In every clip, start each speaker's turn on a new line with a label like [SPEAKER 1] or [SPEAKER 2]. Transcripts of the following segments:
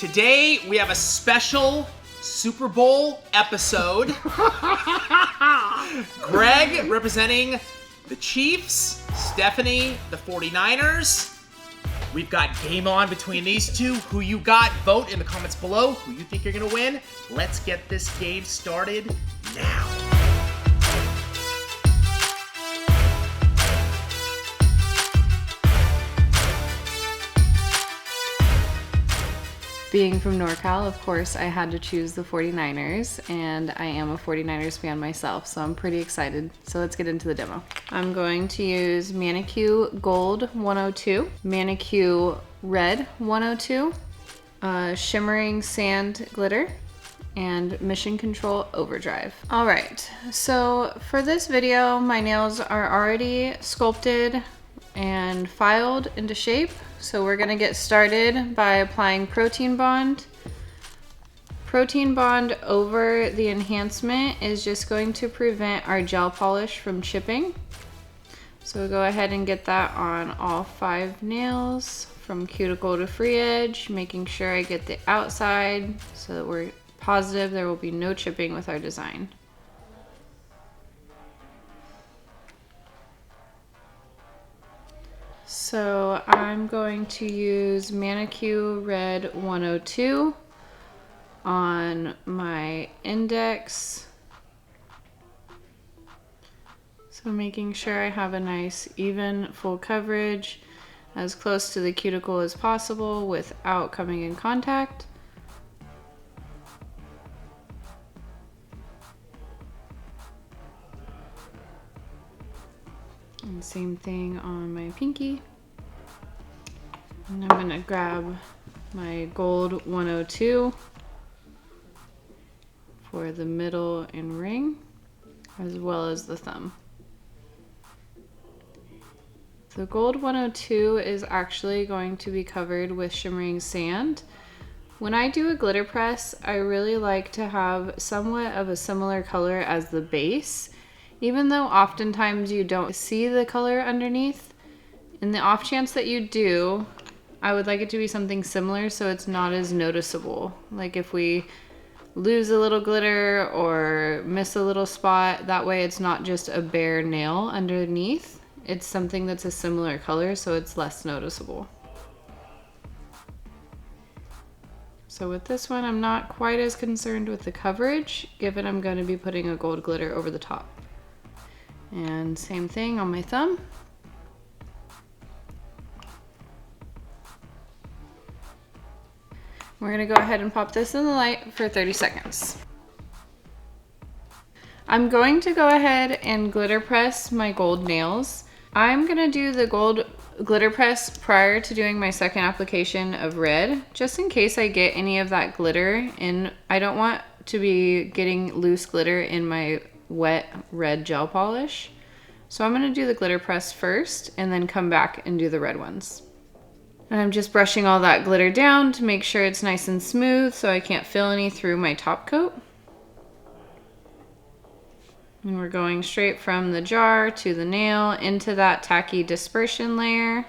[SPEAKER 1] Today we have a special Super Bowl episode. Greg representing the Chiefs, Stephanie, the 49ers. We've got game on between these two. Who you got? Vote in the comments below who you think you're gonna win. Let's get this game started now.
[SPEAKER 2] Being from NorCal, of course, I had to choose the 49ers, and I am a 49ers fan myself, so I'm pretty excited. So let's get into the demo. I'm going to use ManiQ Gold 102, ManiQ Red 102, Shimmering Sand Glitter, and Mission Control Overdrive. All right, so for this video, my nails are already sculpted and filed into shape. So we're gonna get started by applying Protein Bond. Protein Bond over the enhancement is just going to prevent our gel polish from chipping. So we'll go ahead and get that on all 5 nails from cuticle to free edge, making sure I get the outside so that we're positive there will be no chipping with our design. So I'm going to use ManiQ Red 102 on my index. So making sure I have a nice even full coverage as close to the cuticle as possible without coming in contact. And same thing on my pinky. And I'm gonna grab my gold 102 for the middle and ring, as well as the thumb. The gold 102 is actually going to be covered with shimmering sand. When I do a glitter press, I really like to have somewhat of a similar color as the base, even though oftentimes you don't see the color underneath. In the off chance that you do, I would like it to be something similar so it's not as noticeable. Like if we lose a little glitter or miss a little spot, that way it's not just a bare nail underneath. It's something that's a similar color so it's less noticeable. So with this one, I'm not quite as concerned with the coverage, given I'm going to be putting a gold glitter over the top. And same thing on my thumb. We're gonna go ahead and pop this in the light for 30 seconds. I'm going to go ahead and glitter press my gold nails. I'm gonna do the gold glitter press prior to doing my second application of red, just in case I get any of that glitter in. I don't want to be getting loose glitter in my wet red gel polish. So I'm gonna do the glitter press first and then come back and do the red ones. And I'm just brushing all that glitter down to make sure it's nice and smooth so I can't feel any through my top coat. And we're going straight from the jar to the nail into that tacky dispersion layer.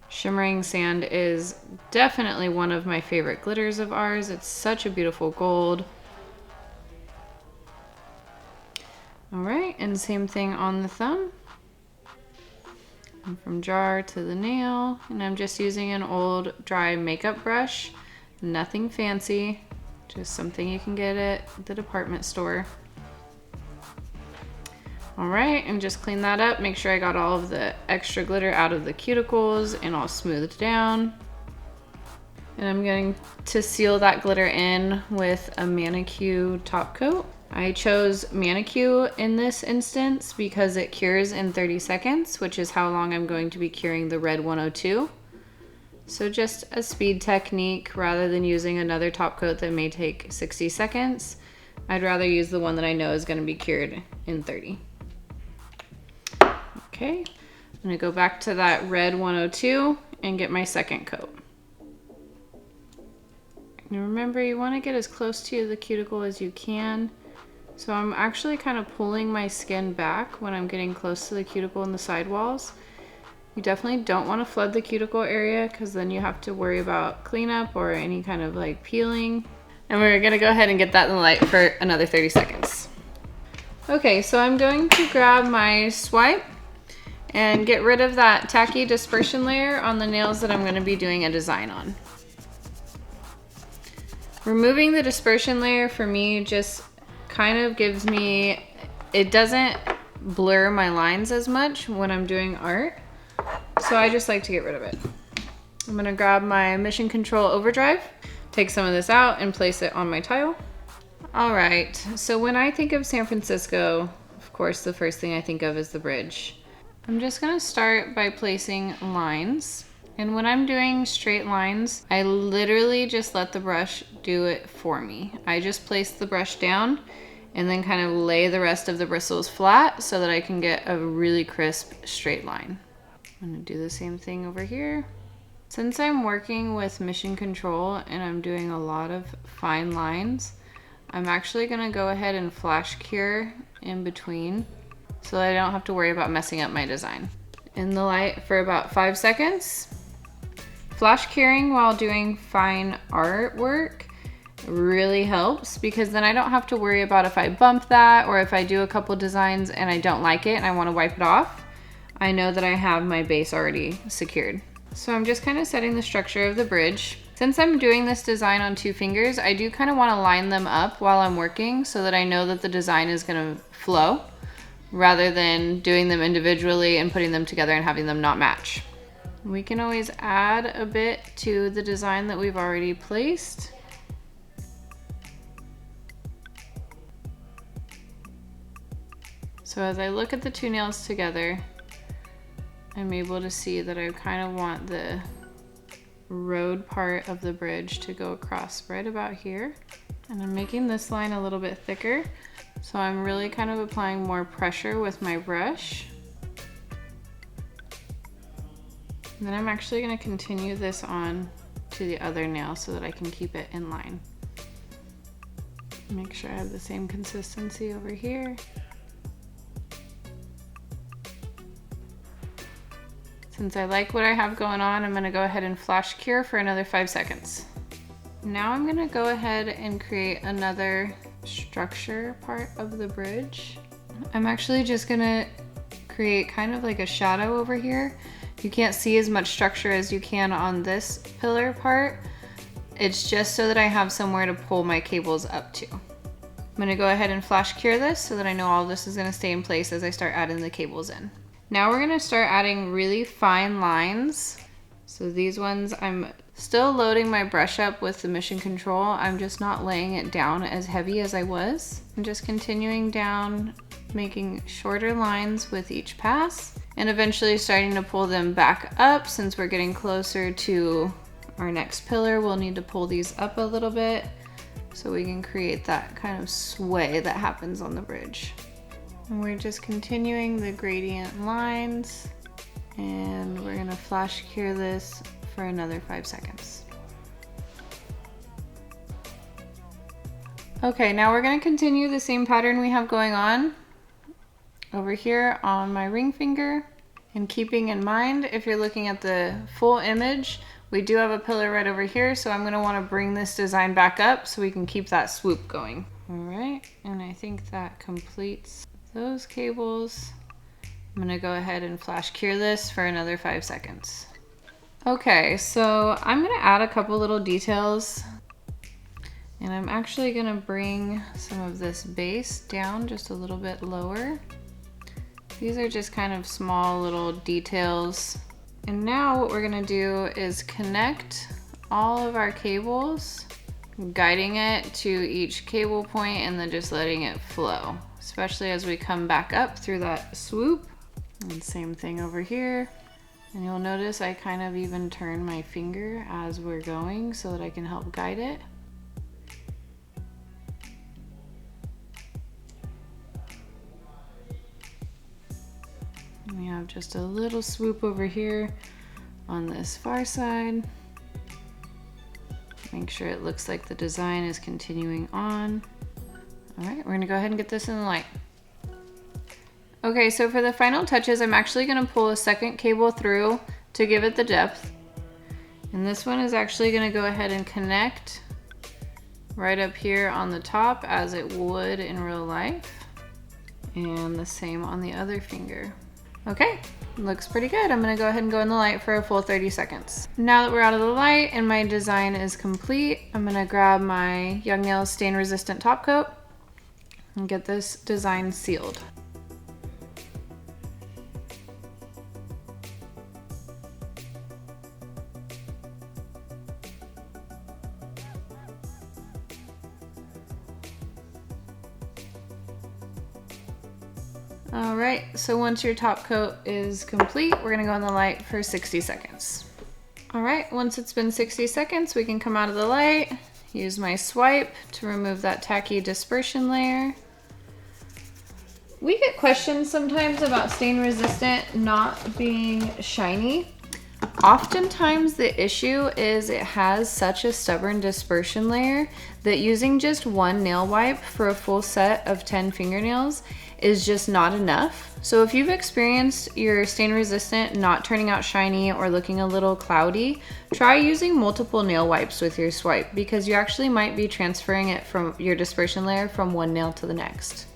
[SPEAKER 2] Shimmering sand is definitely one of my favorite glitters of ours. It's such a beautiful gold. All right, and same thing on the thumb. And from jar to the nail, and I'm just using an old dry makeup brush, nothing fancy, just something you can get at the department store. All right, and just clean that up, make sure I got all of the extra glitter out of the cuticles and all smoothed down. And I'm going to seal that glitter in with a ManiQ top coat. I chose ManiQ in this instance because it cures in 30 seconds, which is how long I'm going to be curing the red 102. So just a speed technique rather than using another top coat that may take 60 seconds. I'd rather use the one that I know is going to be cured in 30. Okay, I'm going to go back to that red 102 and get my second coat. And remember, you want to get as close to the cuticle as you can. So I'm actually kind of pulling my skin back when I'm getting close to the cuticle and the sidewalls. You definitely don't want to flood the cuticle area because then you have to worry about cleanup or any kind of like peeling. And we're gonna go ahead and get that in the light for another 30 seconds. Okay, so I'm going to grab my swipe and get rid of that tacky dispersion layer on the nails that I'm gonna be doing a design on. Removing the dispersion layer for me just kind of gives me, it doesn't blur my lines as much when I'm doing art. So I just like to get rid of it. I'm gonna grab my Mission Control Overdrive, take some of this out and place it on my tile. All right, so when I think of San Francisco, of course, the first thing I think of is the bridge. I'm just gonna start by placing lines. And when I'm doing straight lines, I literally just let the brush do it for me. I just place the brush down and then kind of lay the rest of the bristles flat so that I can get a really crisp straight line. I'm gonna do the same thing over here. Since I'm working with Mission Control and I'm doing a lot of fine lines, I'm actually gonna go ahead and flash cure in between so that I don't have to worry about messing up my design. In the light for about 5 seconds. Flash curing while doing fine artwork really helps because then I don't have to worry about if I bump that or if I do a couple designs and I don't like it and I wanna wipe it off. I know that I have my base already secured. So I'm just kind of setting the structure of the bridge. Since I'm doing this design on 2 fingers, I do kind of want to line them up while I'm working so that I know that the design is going to flow rather than doing them individually and putting them together and having them not match. We can always add a bit to the design that we've already placed. So as I look at the 2 nails together, I'm able to see that I kind of want the road part of the bridge to go across right about here. And I'm making this line a little bit thicker. So I'm really kind of applying more pressure with my brush. And then I'm actually going to continue this on to the other nail so that I can keep it in line. Make sure I have the same consistency over here. Since I like what I have going on, I'm gonna go ahead and flash cure for another 5 seconds. Now I'm gonna go ahead and create another structure part of the bridge. I'm actually just gonna create kind of like a shadow over here. You can't see as much structure as you can on this pillar part. It's just so that I have somewhere to pull my cables up to. I'm gonna go ahead and flash cure this so that I know all of this is gonna stay in place as I start adding the cables in. Now we're gonna start adding really fine lines. So these ones, I'm still loading my brush up with the Mission Control. I'm just not laying it down as heavy as I was. I'm just continuing down, making shorter lines with each pass, and eventually starting to pull them back up. Since we're getting closer to our next pillar, we'll need to pull these up a little bit so we can create that kind of sway that happens on the bridge. And we're just continuing the gradient lines, and we're gonna flash cure this for another 5 seconds. Okay, now we're gonna continue the same pattern we have going on over here on my ring finger. And keeping in mind, if you're looking at the full image, we do have a pillar right over here, so I'm gonna wanna bring this design back up so we can keep that swoop going. All right, and I think that completes those cables. I'm gonna go ahead and flash cure this for another 5 seconds. Okay, so I'm gonna add a couple little details, and I'm actually gonna bring some of this base down just a little bit lower. These are just kind of small little details. And now what we're gonna do is connect all of our cables, guiding it to each cable point and then just letting it flow, especially as we come back up through that swoop. And same thing over here. And you'll notice I kind of even turn my finger as we're going so that I can help guide it. And we have just a little swoop over here on this far side. Make sure it looks like the design is continuing on. All right, we're gonna go ahead and get this in the light. Okay, so for the final touches, I'm actually gonna pull a second cable through to give it the depth. And this one is actually gonna go ahead and connect right up here on the top as it would in real life. And the same on the other finger. Okay, looks pretty good. I'm gonna go ahead and go in the light for a full 30 seconds. Now that we're out of the light and my design is complete, I'm gonna grab my Young Nails stain resistant top coat and get this design sealed. All right, so once your top coat is complete, we're gonna go in the light for 60 seconds. All right, once it's been 60 seconds, we can come out of the light, use my swipe to remove that tacky dispersion layer. We get questions sometimes about stain resistant not being shiny. Oftentimes the issue is it has such a stubborn dispersion layer that using just one nail wipe for a full set of 10 fingernails is just not enough. So if you've experienced your stain resistant not turning out shiny or looking a little cloudy, try using multiple nail wipes with your swipe because you actually might be transferring it from your dispersion layer from one nail to the next.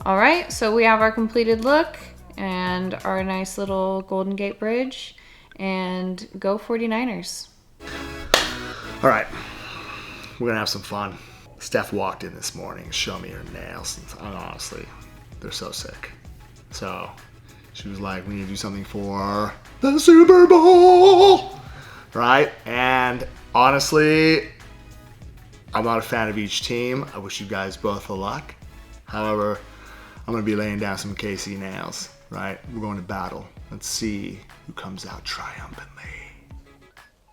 [SPEAKER 2] All right, so we have our completed look and our nice little Golden Gate Bridge, and go 49ers.
[SPEAKER 3] All right, we're gonna have some fun. Steph walked in this morning, showed me her nails, and honestly, they're so sick. So she was like, we need to do something for the Super Bowl, right? And honestly, I'm not a fan of each team. I wish you guys both the luck. However, I'm gonna be laying down some KC nails, right? We're going to battle. Let's see who comes out triumphantly.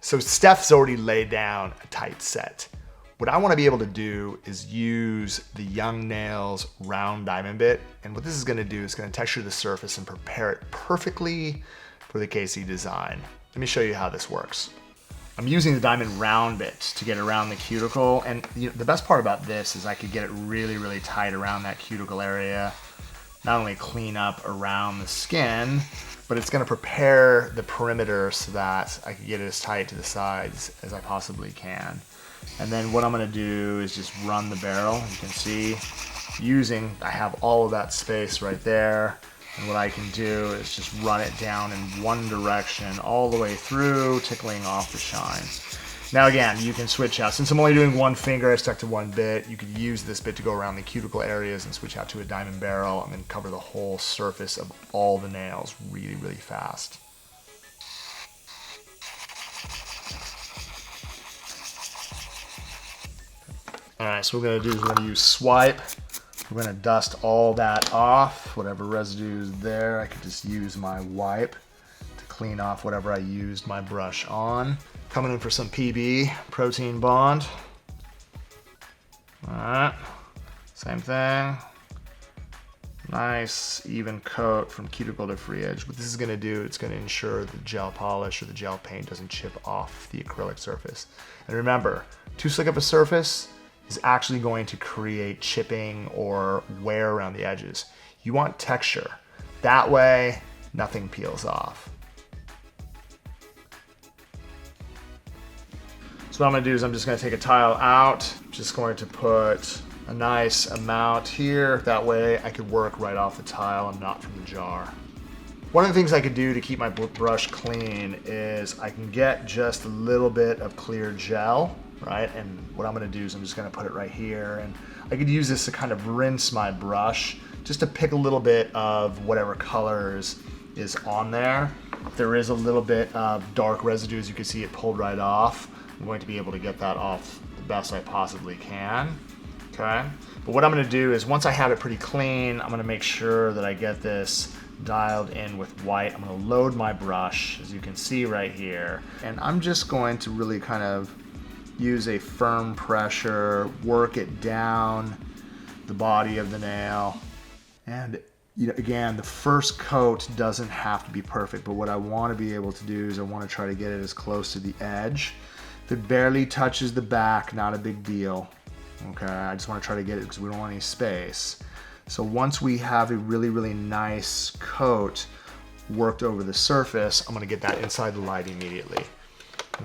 [SPEAKER 3] So Steph's already laid down a tight set. What I wanna be able to do is use the Young Nails round diamond bit. And what this is gonna do is gonna texture the surface and prepare it perfectly for the KC design. Let me show you how this works. I'm using the diamond round bit to get around the cuticle. And the best part about this is I could get it really, really tight around that cuticle area. Not only clean up around the skin, but it's gonna prepare the perimeter so that I can get it as tight to the sides as I possibly can. And then what I'm gonna do is just run the barrel. You can see I have all of that space right there. And what I can do is just run it down in one direction all the way through, tickling off the shine. Now again, you can switch out. Since I'm only doing one finger, I stuck to one bit. You could use this bit to go around the cuticle areas and switch out to a diamond barrel and then cover the whole surface of all the nails really, really fast. All right, so what we're gonna do is we're gonna use swipe. We're gonna dust all that off, whatever residue is there. I could just use my wipe to clean off whatever I used my brush on. Coming in for some PB, protein bond. All right, same thing. Nice even coat from cuticle to free edge. What this is gonna do, it's gonna ensure the gel polish or the gel paint doesn't chip off the acrylic surface. And remember, too slick up a surface is actually going to create chipping or wear around the edges. You want texture. That way, nothing peels off. So what I'm gonna do is I'm just gonna take a tile out, just going to put a nice amount here. That way I could work right off the tile and not from the jar. One of the things I could do to keep my brush clean is I can get just a little bit of clear gel, right? And what I'm gonna do is I'm just gonna put it right here, and I could use this to kind of rinse my brush, just to pick a little bit of whatever colors is on there. If there is a little bit of dark residue, as you can see it pulled right off, I'm going to be able to get that off the best I possibly can, okay? But what I'm gonna do is once I have it pretty clean, I'm gonna make sure that I get this dialed in with white. I'm gonna load my brush, as you can see right here, and I'm just going to really kind of use a firm pressure, work it down the body of the nail. And again, the first coat doesn't have to be perfect, but what I want to be able to do is I want to try to get it as close to the edge. If it barely touches the back, not a big deal. Okay, I just want to try to get it because we don't want any space. So once we have a really, really nice coat worked over the surface, I'm gonna get that inside the light immediately.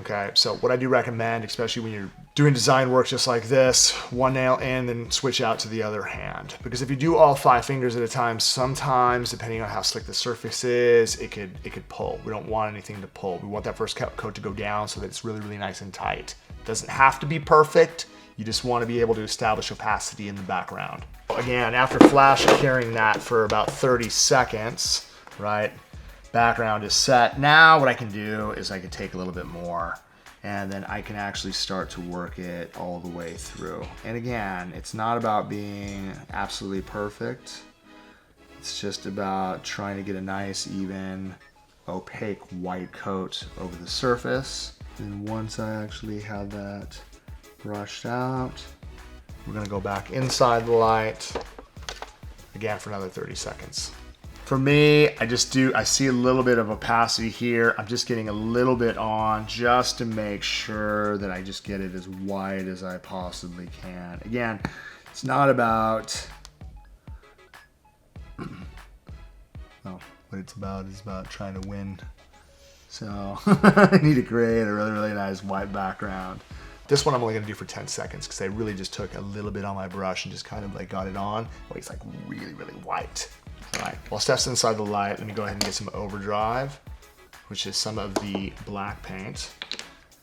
[SPEAKER 3] Okay, so what I do recommend, especially when you're doing design work just like this, one nail in, then switch out to the other hand. Because if you do all 5 fingers at a time, sometimes, depending on how slick the surface is, it could pull. We don't want anything to pull. We want that first coat to go down so that it's really, really nice and tight. It doesn't have to be perfect. You just want to be able to establish opacity in the background. Again, after flash curing that for about 30 seconds, right? Background is set. Now what I can do is I can take a little bit more and then I can actually start to work it all the way through. And again, it's not about being absolutely perfect. It's just about trying to get a nice, even, opaque white coat over the surface. And once I actually have that brushed out, we're gonna go back inside the light again for another 30 seconds. For me, I see a little bit of opacity here. I'm just getting a little bit on just to make sure that I just get it as white as I possibly can. Again, it's not about, well, what it's about is about trying to win. So I need to create a really, really nice white background. This one I'm only gonna do for 10 seconds because I really just took a little bit on my brush and just kind of like got it on. Oh, it's like really, really white. All right, while Steph's inside the light, let me go ahead and get some overdrive, which is some of the black paint.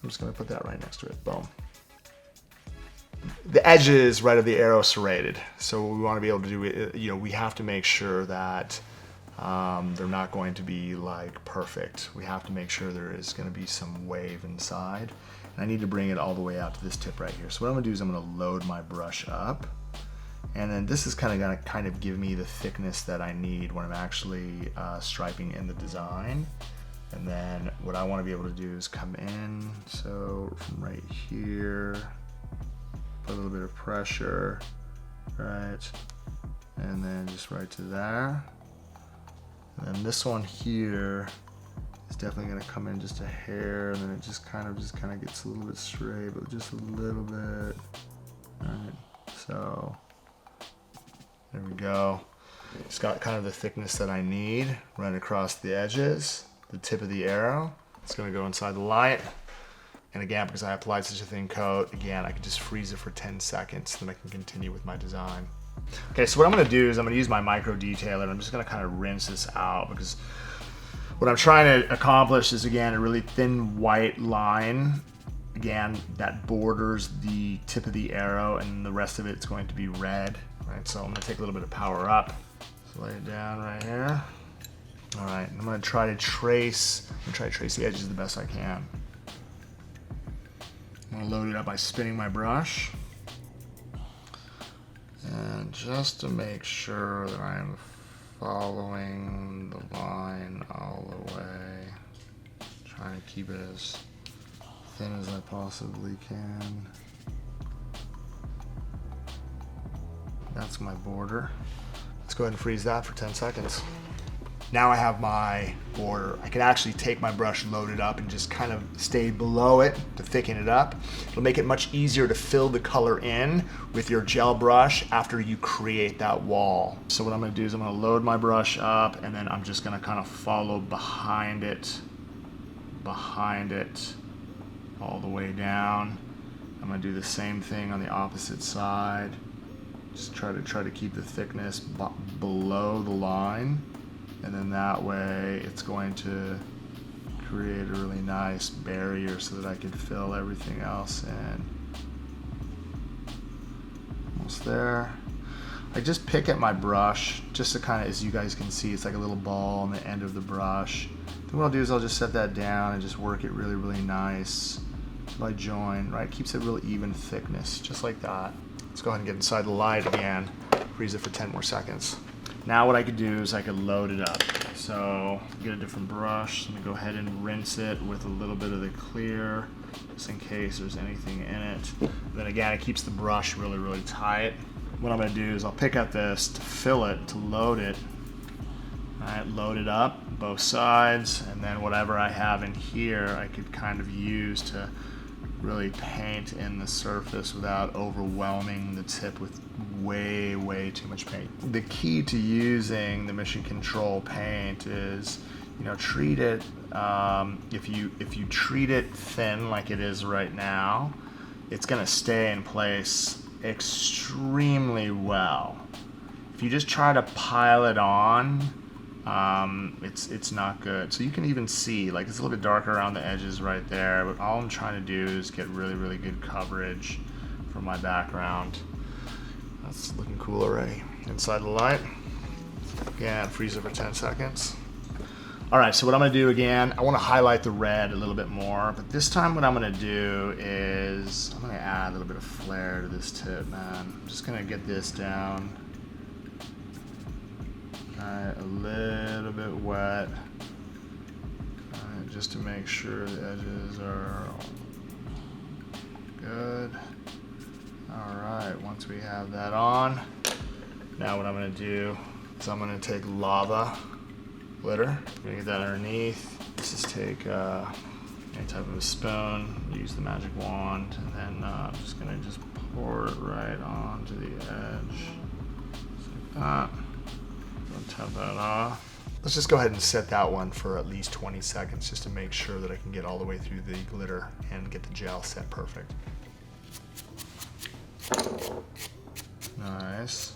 [SPEAKER 3] I'm just gonna put that right next to it, boom. The edges, right, of the arrow serrated. So we wanna be able to do it, we have to make sure that they're not going to be like perfect. We have to make sure there is gonna be some wave inside. And I need to bring it all the way out to this tip right here. So what I'm gonna do is I'm gonna load my brush up. And then this is gonna give me the thickness that I need when I'm actually striping in the design. And then what I wanna be able to do is come in, so from right here, put a little bit of pressure, right? And then just right to there. And then this one here is definitely gonna come in just a hair, and then it just kind of gets a little bit straight, but just a little bit, all right? So, there we go. It's got kind of the thickness that I need right across the edges, the tip of the arrow. It's gonna go inside the light. And again, because I applied such a thin coat, again, I can just freeze it for 10 seconds, then I can continue with my design. Okay, so what I'm gonna do is I'm gonna use my micro detailer, and I'm just gonna kind of rinse this out because what I'm trying to accomplish is, again, a really thin white line, again, that borders the tip of the arrow, and the rest of it's going to be red. Right, so I'm gonna take a little bit of power up, so lay it down right here. All right, I'm gonna try to trace the edges the best I can. I'm gonna load it up by spinning my brush. And just to make sure that I am following the line all the way, trying to keep it as thin as I possibly can. That's my border. Let's go ahead and freeze that for 10 seconds. Now I have my border. I can actually take my brush loaded up and just kind of stay below it to thicken it up. It'll make it much easier to fill the color in with your gel brush after you create that wall. So what I'm gonna do is I'm gonna load my brush up, and then I'm just gonna kind of follow behind it, all the way down. I'm gonna do the same thing on the opposite side. Just try to keep the thickness below the line, and then that way it's going to create a really nice barrier so that I can fill everything else in. Almost there. I just pick at my brush just to kind of, as you guys can see, it's like a little ball on the end of the brush. Then what I'll do is I'll just set that down and just work it really, really nice by join, right? Keeps it real even thickness, just like that. Let's go ahead and get inside the light again, freeze it for 10 more seconds. Now what I could do is I could load it up. So get a different brush. Let me go ahead and rinse it with a little bit of the clear, just in case there's anything in it. Then again, it keeps the brush really, really tight. What I'm gonna do is I'll pick up this to fill it, to load it. All right, load it up, both sides, and then whatever I have in here, I could kind of use to really paint in the surface without overwhelming the tip with way too much paint. The key to using the mission control paint is, treat it, if you treat it thin like it is right now, it's gonna stay in place extremely well. If you just try to pile it on, it's not good. So you can even see, like, it's a little bit darker around the edges right there, but all I'm trying to do is get really good coverage from my background. That's looking cool already. Inside the light. Again, freeze it for 10 seconds. All right, so what I'm gonna do again, I wanna highlight the red a little bit more, but this time what I'm gonna do is, I'm gonna add a little bit of flair to this tip, man. I'm just gonna get this down. A little bit wet, just to make sure the edges are good. All right, once we have that on, now what I'm gonna do is I'm gonna take lava glitter. I'm gonna get that underneath. Let's just take any type of a spoon, use the magic wand, and then I'm just gonna pour it right onto the edge, just like that. Tap that off. Let's just go ahead and set that one for at least 20 seconds just to make sure that I can get all the way through the glitter and get the gel set perfect. Nice.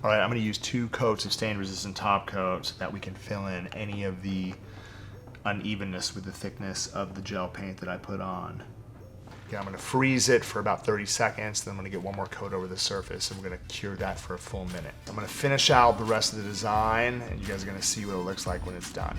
[SPEAKER 3] All right, I'm gonna use 2 coats of stain resistant top coat so that we can fill in any of the unevenness with the thickness of the gel paint that I put on. Again, I'm gonna freeze it for about 30 seconds, then I'm gonna get one more coat over the surface, and we're gonna cure that for a full minute. I'm gonna finish out the rest of the design, and you guys are gonna see what it looks like when it's done.